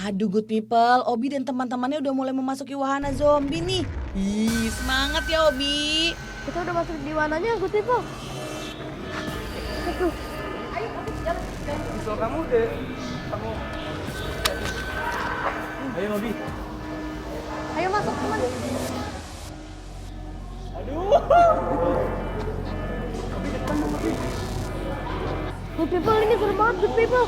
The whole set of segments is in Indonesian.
Aduh good people, Obi dan teman-temannya udah mulai memasuki wahana zombie nih. Ih, semangat ya Obi. Kita udah masuk di mananya, Good People? Aduh. Visual kamu deh, kamu. Ayo Nobi. Ayo masuk teman. Aduh. Good People, ini seru banget, Good People.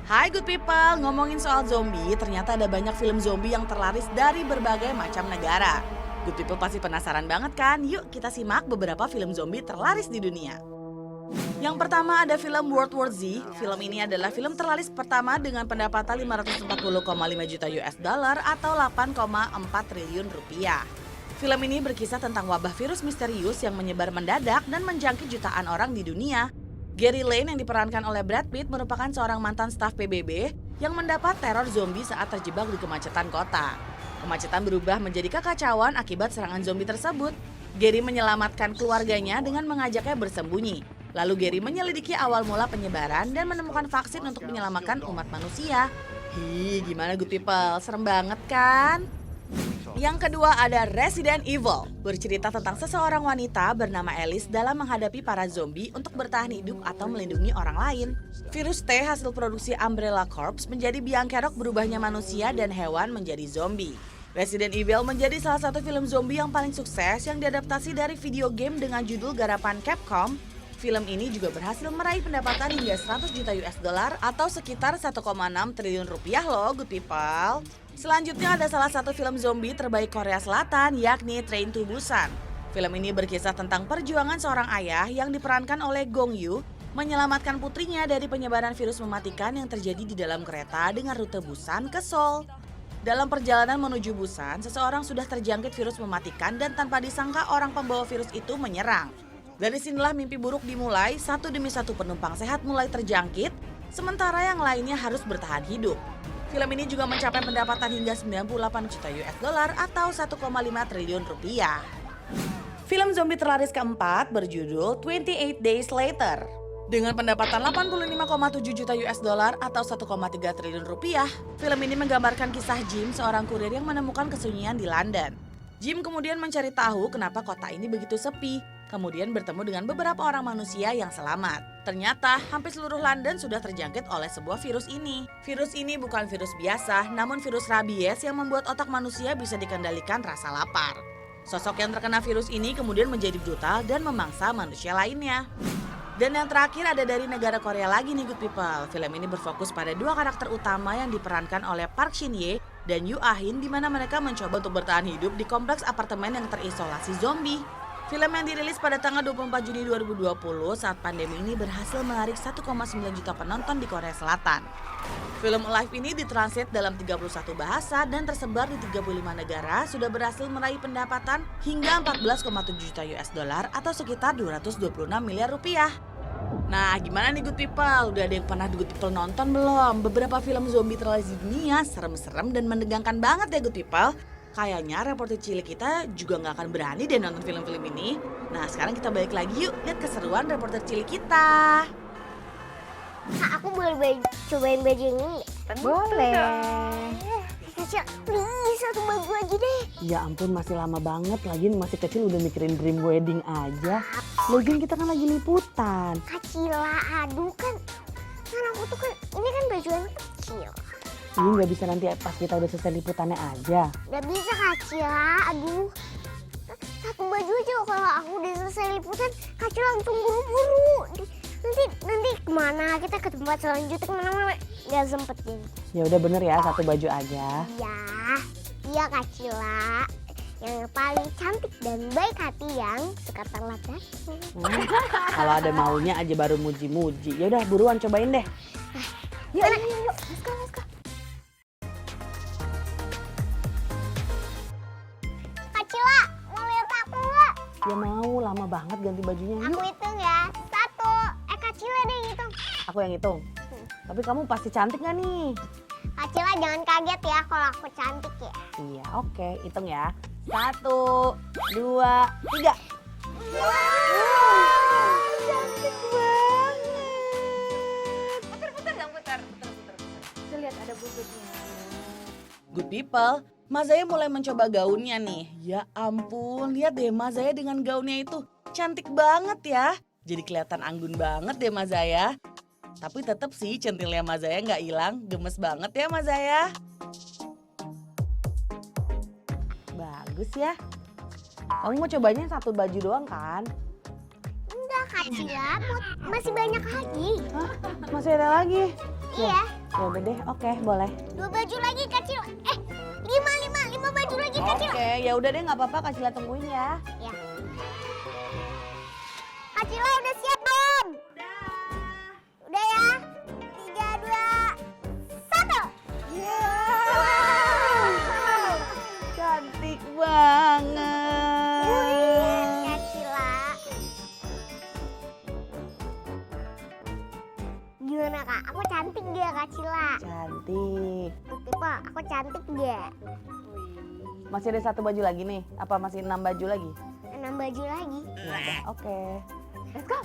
Hai good people, ngomongin soal zombie, ternyata ada banyak film zombie yang terlaris dari berbagai macam negara. Good people pasti penasaran banget kan? Yuk kita simak beberapa film zombie terlaris di dunia. Yang pertama ada film World War Z. Film ini adalah film terlaris pertama dengan pendapatan 540,5 juta US dollar atau 8,4 triliun rupiah. Film ini berkisah tentang wabah virus misterius yang menyebar mendadak dan menjangkit jutaan orang di dunia. Gary Lane yang diperankan oleh Brad Pitt merupakan seorang mantan staf PBB yang mendapat teror zombie saat terjebak di kemacetan kota. Kemacetan berubah menjadi kekacauan akibat serangan zombie tersebut. Gary menyelamatkan keluarganya dengan mengajaknya bersembunyi. Lalu Gary menyelidiki awal mula penyebaran dan menemukan vaksin untuk menyelamatkan umat manusia. Hi, gimana good people? Serem banget kan? Yang kedua ada Resident Evil, bercerita tentang seseorang wanita bernama Alice dalam menghadapi para zombie untuk bertahan hidup atau melindungi orang lain. Virus T hasil produksi Umbrella Corps menjadi biang kerok berubahnya manusia dan hewan menjadi zombie. Resident Evil menjadi salah satu film zombie yang paling sukses yang diadaptasi dari video game dengan judul garapan Capcom. Film ini juga berhasil meraih pendapatan hingga 100 juta US dollar atau sekitar 1,6 triliun rupiah loh good people. Selanjutnya ada salah satu film zombie terbaik Korea Selatan yakni Train to Busan. Film ini berkisah tentang perjuangan seorang ayah yang diperankan oleh Gong Yoo menyelamatkan putrinya dari penyebaran virus mematikan yang terjadi di dalam kereta dengan rute Busan ke Seoul. Dalam perjalanan menuju Busan, seseorang sudah terjangkit virus mematikan dan tanpa disangka orang pembawa virus itu menyerang. Dari sinilah mimpi buruk dimulai, satu demi satu penumpang sehat mulai terjangkit, sementara yang lainnya harus bertahan hidup. Film ini juga mencapai pendapatan hingga 98 juta US dollar atau 1,5 triliun rupiah. Film zombie terlaris keempat berjudul 28 Days Later. Dengan pendapatan 85,7 juta US dollar atau 1,3 triliun rupiah, film ini menggambarkan kisah Jim, seorang kurir yang menemukan kesunyian di London. Jim kemudian mencari tahu kenapa kota ini begitu sepi, kemudian bertemu dengan beberapa orang manusia yang selamat. Ternyata hampir seluruh London sudah terjangkit oleh sebuah virus ini. Virus ini bukan virus biasa, namun virus rabies yang membuat otak manusia bisa dikendalikan rasa lapar. Sosok yang terkena virus ini kemudian menjadi brutal dan memangsa manusia lainnya. Dan yang terakhir ada dari negara Korea lagi nih good people. Film ini berfokus pada dua karakter utama yang diperankan oleh Park Shin Ye dan Yoo Ah In, di mana mereka mencoba untuk bertahan hidup di kompleks apartemen yang terisolasi zombie. Film yang dirilis pada tanggal 24 Juni 2020 saat pandemi ini berhasil menarik 1,9 juta penonton di Korea Selatan. Film Alive ini ditranslate dalam 31 bahasa dan tersebar di 35 negara, sudah berhasil meraih pendapatan hingga 14,7 juta US dollar atau sekitar 226 miliar rupiah. Nah gimana nih good people? Udah ada yang pernah good people nonton belum? Beberapa film zombie terlaris di dunia serem-serem dan menegangkan banget ya good people. Kayaknya reporter cilik kita juga nggak akan berani deh nonton film-film ini. Nah sekarang kita balik lagi yuk, lihat keseruan reporter cilik kita. Kak, aku boleh cobain baju ini nggak? Boleh. Caca, please satu baju aja deh. Ya ampun masih lama banget, lagian masih kecil udah mikirin dream wedding aja. Lagian kita kan lagi liputan. Kak Cila, aduh kan aku tuh kan, ini kan baju yang kecil. Ini nggak bisa nanti pas kita udah selesai liputannya aja. Gak bisa Kak Cila, aduh. Satu gantung baju aja. Kalau aku udah selesai liputan, Kak Cila langsung buru-buru. Nanti kemana? Kita ke tempat selanjutnya kemana-mana. Gak sempet jadi. Ya udah bener ya, satu baju aja. Iya Kak Cila. Yang paling cantik dan baik hati yang suka telat datang. Kalau ada maunya aja baru muji-muji. Ya udah buruan cobain deh. Yuk. Let's go. Kak Cila, mau lihat aku nggak? Ya mau, lama banget ganti bajunya. Aku Yuk, hitung ya. 1. Kak Cila deh hitung. aku yang hitung. Tapi kamu pasti cantik gak nih? Kak Cila jangan kaget ya kalau aku cantik ya. Iya, oke. Hitung ya. 1, 2, 3. Cantik banget. Putar. Kita lihat ada bubutnya. Good people, Mazaya mulai mencoba gaunnya nih. Ya ampun, lihat deh Mazaya dengan gaunnya itu. Cantik banget ya. Jadi kelihatan anggun banget deh Mazaya. Tapi tetap sih centilnya Mazaya nggak hilang. Gemes banget ya Mazaya. Bagus ya. Kamu mau cobanya satu baju doang kan? Enggak Kak Cila, masih banyak lagi. Hah? Masih ada lagi? Iya, Ya udah deh, oke boleh. 2 baju lagi Kak Cila. 5 baju lagi Kak Cila. Oke, ya udah deh nggak apa-apa Kak Cila tungguin ya. Ya. Kak Cila udah siap belum? Udah ya? 3, 2, 1. Cantik banget. Kak Cila. Gimana Kak? Aku cantik gak Kak Cila? Cantik. Tipe, aku cantik gak? Masih ada satu baju lagi nih? Apa masih 6 baju lagi? 6 baju lagi. Ya udah, oke. Let's go.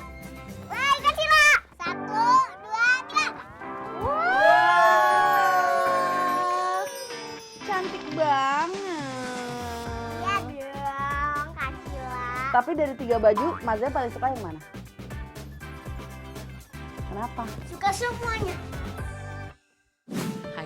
Woi Kak Cila. 1, 2, 3. Wow, cantik banget. Ya dong Kak Cila. Tapi dari 3 baju, Mazaya paling suka yang mana? Kenapa? Suka semuanya.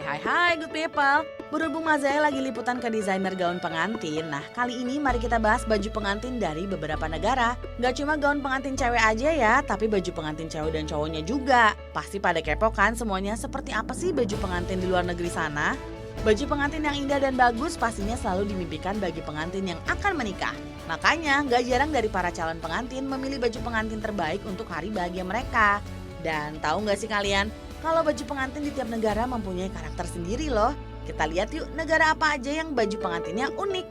Hai good people. Berhubung Mazaya lagi liputan ke desainer gaun pengantin. Nah kali ini mari kita bahas baju pengantin dari beberapa negara. Gak cuma gaun pengantin cewek aja ya, tapi baju pengantin cewek dan cowoknya juga. Pasti pada kepo kan semuanya seperti apa sih baju pengantin di luar negeri sana? Baju pengantin yang indah dan bagus pastinya selalu dimimpikan bagi pengantin yang akan menikah. Makanya gak jarang dari para calon pengantin memilih baju pengantin terbaik untuk hari bahagia mereka. Dan tahu gak sih kalian, kalau baju pengantin di tiap negara mempunyai karakter sendiri loh. Kita lihat yuk negara apa aja yang baju pengantinnya unik.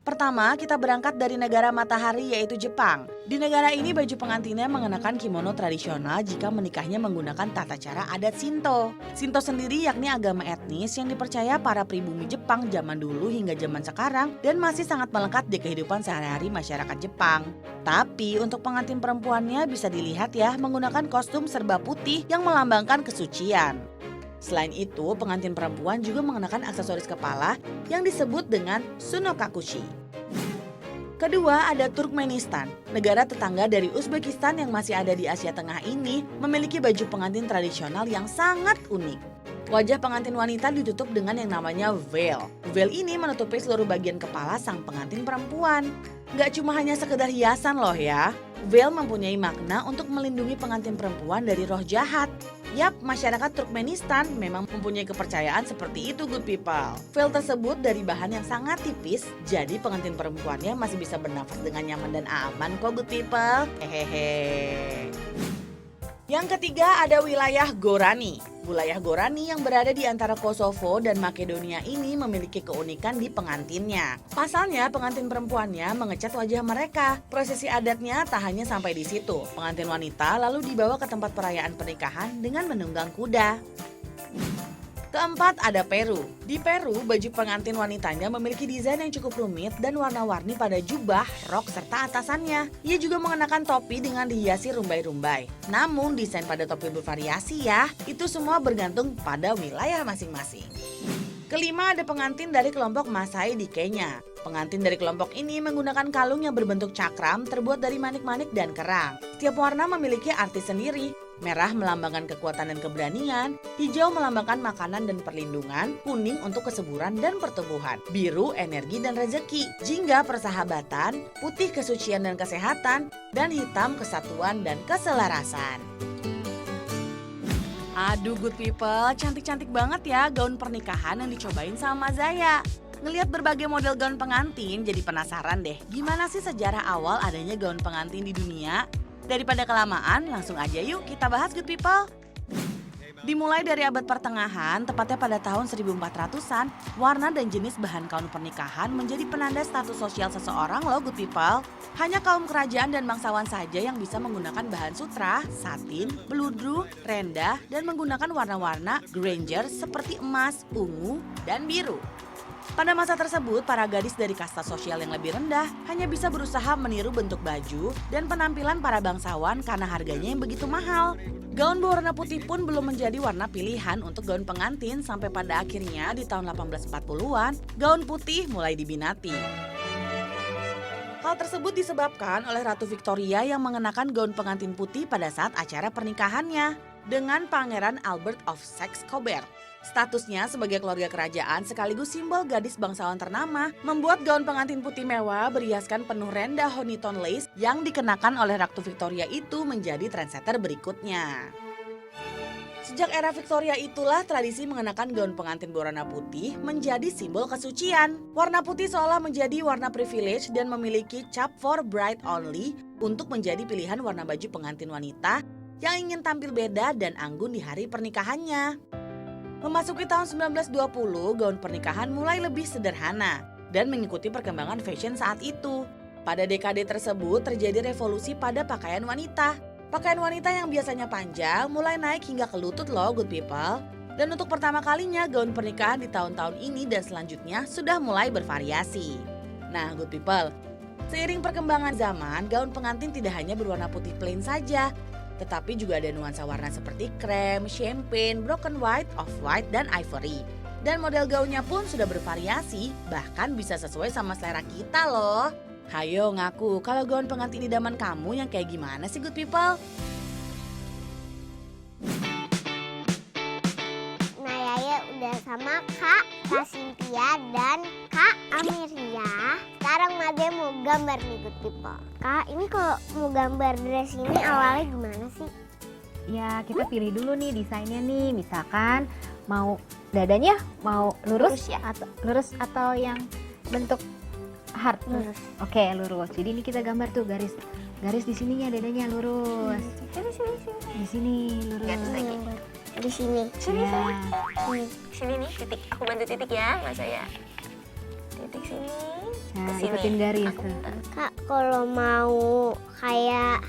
Pertama, kita berangkat dari negara matahari yaitu Jepang. Di negara ini baju pengantinnya mengenakan kimono tradisional jika menikahnya menggunakan tata cara adat Shinto. Shinto sendiri yakni agama etnis yang dipercaya para pribumi Jepang zaman dulu hingga zaman sekarang dan masih sangat melekat di kehidupan sehari-hari masyarakat Jepang. Tapi untuk pengantin perempuannya bisa dilihat ya menggunakan kostum serba putih yang melambangkan kesucian. Selain itu, pengantin perempuan juga mengenakan aksesoris kepala yang disebut dengan sunokakushi. Kedua, ada Turkmenistan. Negara tetangga dari Uzbekistan yang masih ada di Asia Tengah ini memiliki baju pengantin tradisional yang sangat unik. Wajah pengantin wanita ditutup dengan yang namanya veil. Veil ini menutupi seluruh bagian kepala sang pengantin perempuan. Gak cuma hanya sekedar hiasan loh ya. Veil mempunyai makna untuk melindungi pengantin perempuan dari roh jahat. Yap, masyarakat Turkmenistan memang mempunyai kepercayaan seperti itu good people. Veil tersebut dari bahan yang sangat tipis, jadi pengantin perempuannya masih bisa bernafas dengan nyaman dan aman kok good people. Hehehe. Yang ketiga ada wilayah Gorani. Wilayah Gorani yang berada di antara Kosovo dan Makedonia ini memiliki keunikan di pengantinnya. Pasalnya pengantin perempuannya mengecat wajah mereka. Prosesi adatnya tak hanya sampai di situ. Pengantin wanita lalu dibawa ke tempat perayaan pernikahan dengan menunggang kuda. Keempat ada Peru. Di Peru, baju pengantin wanitanya memiliki desain yang cukup rumit dan warna-warni pada jubah, rok, serta atasannya. Ia juga mengenakan topi dengan dihiasi rumbai-rumbai. Namun desain pada topi bervariasi ya, itu semua bergantung pada wilayah masing-masing. Kelima, ada pengantin dari kelompok Maasai di Kenya. Pengantin dari kelompok ini menggunakan kalung yang berbentuk cakram terbuat dari manik-manik dan kerang. Setiap warna memiliki arti sendiri. Merah melambangkan kekuatan dan keberanian, hijau melambangkan makanan dan perlindungan, kuning untuk kesuburan dan pertumbuhan, biru energi dan rezeki, jingga persahabatan, putih kesucian dan kesehatan, dan hitam kesatuan dan keselarasan. Aduh good people, cantik-cantik banget ya gaun pernikahan yang dicobain sama Zaya. Ngelihat berbagai model gaun pengantin jadi penasaran deh gimana sih sejarah awal adanya gaun pengantin di dunia? Daripada kelamaan, langsung aja yuk kita bahas good people. Dimulai dari abad pertengahan, tepatnya pada tahun 1400-an, warna dan jenis bahan gaun pernikahan menjadi penanda status sosial seseorang loh good people. Hanya kaum kerajaan dan bangsawan saja yang bisa menggunakan bahan sutra, satin, beludru, rendah, dan menggunakan warna-warna granger seperti emas, ungu, dan biru. Pada masa tersebut, para gadis dari kasta sosial yang lebih rendah hanya bisa berusaha meniru bentuk baju dan penampilan para bangsawan karena harganya yang begitu mahal. Gaun berwarna putih pun belum menjadi warna pilihan untuk gaun pengantin sampai pada akhirnya di tahun 1840-an, gaun putih mulai diminati. Hal tersebut disebabkan oleh Ratu Victoria yang mengenakan gaun pengantin putih pada saat acara pernikahannya dengan Pangeran Albert of Saxe-Coburg. Statusnya sebagai keluarga kerajaan sekaligus simbol gadis bangsawan ternama membuat gaun pengantin putih mewah berhiaskan penuh rendah Honiton lace yang dikenakan oleh Ratu Victoria itu menjadi trendsetter berikutnya. Sejak era Victoria itulah tradisi mengenakan gaun pengantin berwarna putih menjadi simbol kesucian. Warna putih seolah menjadi warna privilege dan memiliki cap for bride only untuk menjadi pilihan warna baju pengantin wanita yang ingin tampil beda dan anggun di hari pernikahannya. Memasuki tahun 1920, gaun pernikahan mulai lebih sederhana dan mengikuti perkembangan fashion saat itu. Pada dekade tersebut terjadi revolusi pada pakaian wanita. Pakaian wanita yang biasanya panjang mulai naik hingga ke lutut loh good people. Dan untuk pertama kalinya gaun pernikahan di tahun-tahun ini dan selanjutnya sudah mulai bervariasi. Nah good people, seiring perkembangan zaman, gaun pengantin tidak hanya berwarna putih plain saja, tetapi juga ada nuansa warna seperti krem, champagne, broken white, off-white, dan ivory. Dan model gaunnya pun sudah bervariasi, bahkan bisa sesuai sama selera kita loh. Hayo ngaku, kalau gaun pengantin idaman kamu yang kayak gimana sih good people? Nah Yaya udah sama Kak Cynthia dan Kak Amelia. Sekarang Made mau gambar nih good people. Kak ini kalau mau gambar dress ini awalnya gimana sih? Ya kita pilih dulu nih desainnya nih. Misalkan mau dadanya mau lurus ya? Lurus atau yang bentuk heart? Lurus. Oke lurus. Jadi ini kita gambar tuh garis di sininya dadanya lurus. Di sini lurus. Di sini. Ya. Sini nih titik, aku bantu titik ya Mas saya. Titik sini. Nah Kesini. ikutin garis Aku tuh. bentar. Kak kalau mau kayak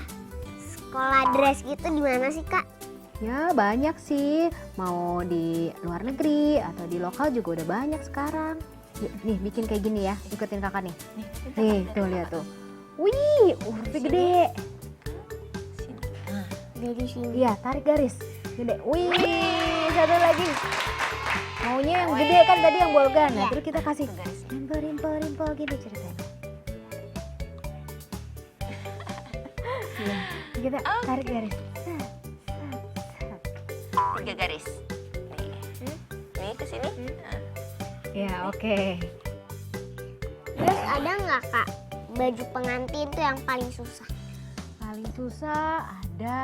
sekolah dress gitu di mana sih Kak? Ya banyak sih. Mau di luar negeri atau di lokal juga udah banyak sekarang. Yuk, nih bikin kayak gini ya, ikutin kakak nih. Nih tuh lihat tuh. Wih, hurufnya gede. Sini. Nah, Dari sini. Iya, tarik garis. Gede. Wih, satu lagi. Maunya yang gede kan tadi yang bolgan. Nah, terus kita kasih rimpel gitu ceritanya. Iya, kita tarik garis. tiga garis. Nih ke sini. Nah, Ya, oke. Terus ada nggak Kak baju pengantin tuh yang paling susah? Paling susah ada.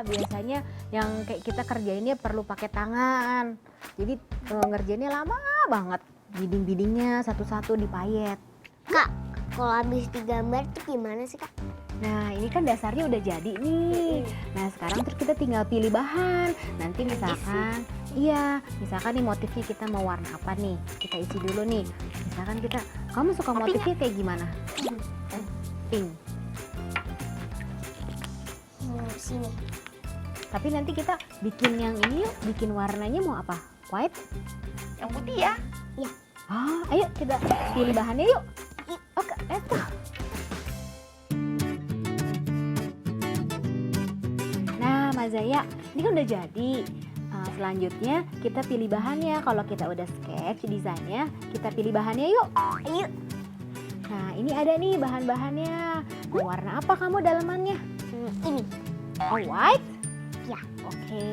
Biasanya yang kayak kita kerjainnya perlu pakai tangan. Jadi ngerjainnya lama banget. Biding-bidingnya satu-satu dipayet. Kak kalau habis digambar tuh gimana sih Kak? Nah ini kan dasarnya udah jadi nih. Nah sekarang terus kita tinggal pilih bahan. Nanti misalkan, misalkan nih motifnya kita mau warna apa nih. Kita isi dulu nih. Misalkan kamu suka motifnya kayak gimana? Pink. Sini. Tapi nanti kita bikin yang ini yuk, bikin warnanya mau apa? White? yang putih ya. Ayo kita pilih bahannya yuk. Oke, Nah, Mas Zaya, ini kan udah jadi. Selanjutnya kita pilih bahannya. Kalau kita udah scan, sketch desainnya, kita pilih bahannya yuk. Ayo. Nah, ini ada nih bahan-bahannya. Mau warna apa kamu dalamannya? Ini. Oh, white? Ya. Oke.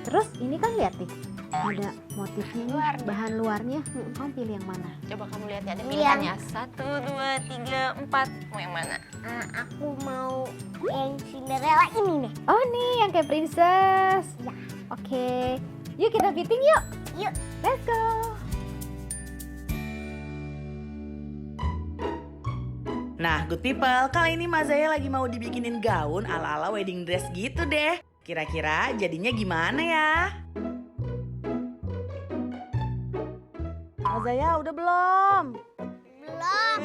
Terus ini kan lihat nih, ada motifnya nih, bahan luarnya. Kamu pilih yang mana? Coba kamu lihat ya, ada Yang- pilihannya. 1, 2, 3, 4. Mau yang mana? Aku mau yang Cinderella ini deh. Oh nih, yang kayak princess. Ya. Oke. Yuk kita fitting yuk. Yuk. Let's go. Nah, good people, kali ini Mazaya lagi mau dibikinin gaun ala-ala wedding dress gitu deh. Kira-kira jadinya gimana ya? Mazaya udah belum? Belum.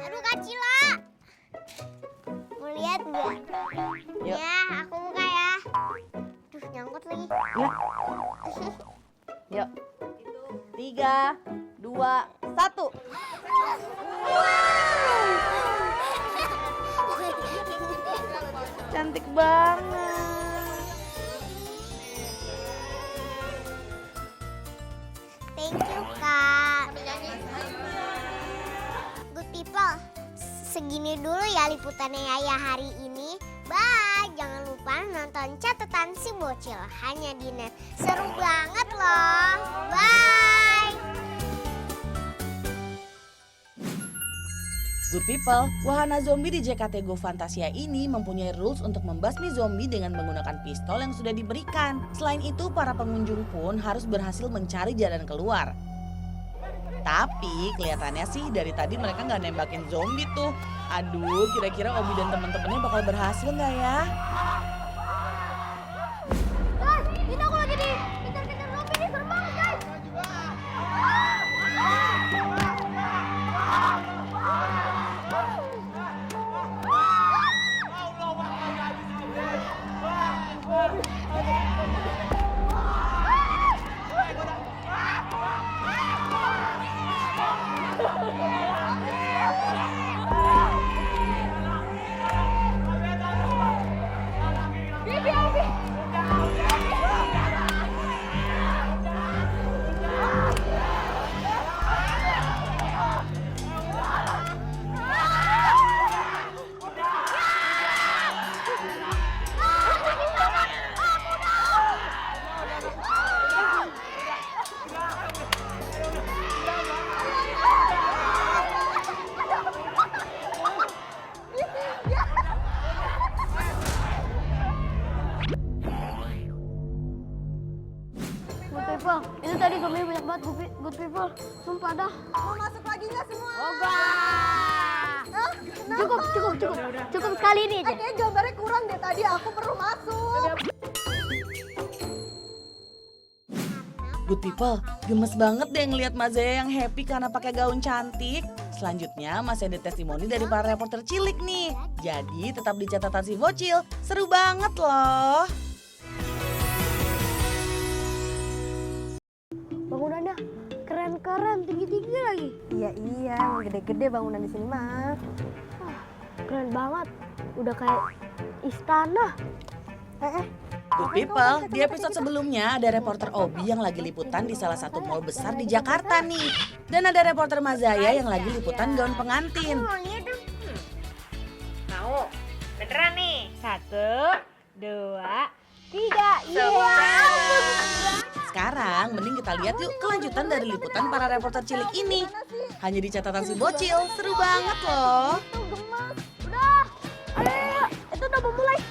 Aduh Kak Cila. Mau lihat nggak? Yuk. Ya, aku buka ya. Duh, nyangkut lagi. Yuk. 3, 2, 1. Cantik banget. Thank you, Kak. Good people, segini dulu ya liputannya Yaya hari ini. Bye, jangan lupa nonton catatan si bocil hanya di net. Seru banget loh. Bye. Good people, wahana zombie di JKT Go Fantasia ini mempunyai rules untuk membasmi zombie dengan menggunakan pistol yang sudah diberikan. Selain itu, para pengunjung pun harus berhasil mencari jalan keluar. Tapi kelihatannya sih dari tadi mereka nggak nembakin zombie tuh. Aduh, kira-kira Obi dan teman-temannya bakal berhasil nggak ya? Ini aku lagi dikejar-kejar zombie nih, serem banget guys. Good people, itu tadi zombie banyak banget good people. Sumpah dah. Mau masuk lagi nggak semua? Cukup sekali ini aja. Kayaknya gambarnya kurang deh tadi, aku perlu masuk. Good people, gemes banget deh ngeliat Mazaya yang happy karena pakai gaun cantik. Selanjutnya masih ada testimoni dari para reporter cilik nih. Jadi tetap di catatan si bocil, seru banget loh. Bangunannya keren-keren, tinggi-tinggi lagi. Iya, gede-gede bangunan di sini mah. Keren banget. Udah kayak istana. Good people, di episode sebelumnya ada reporter Obi yang lagi liputan di salah satu mall besar di Jakarta nih. Dan ada reporter Mazaya yang lagi liputan gaun pengantin. Mau? Beneran nih? 1, 2, 3. Sekarang mending kita lihat yuk kelanjutan dari liputan para reporter cilik ini. Hanya di catatan si bocil, seru banget loh. Udah. Ayo, itu udah mau mulai.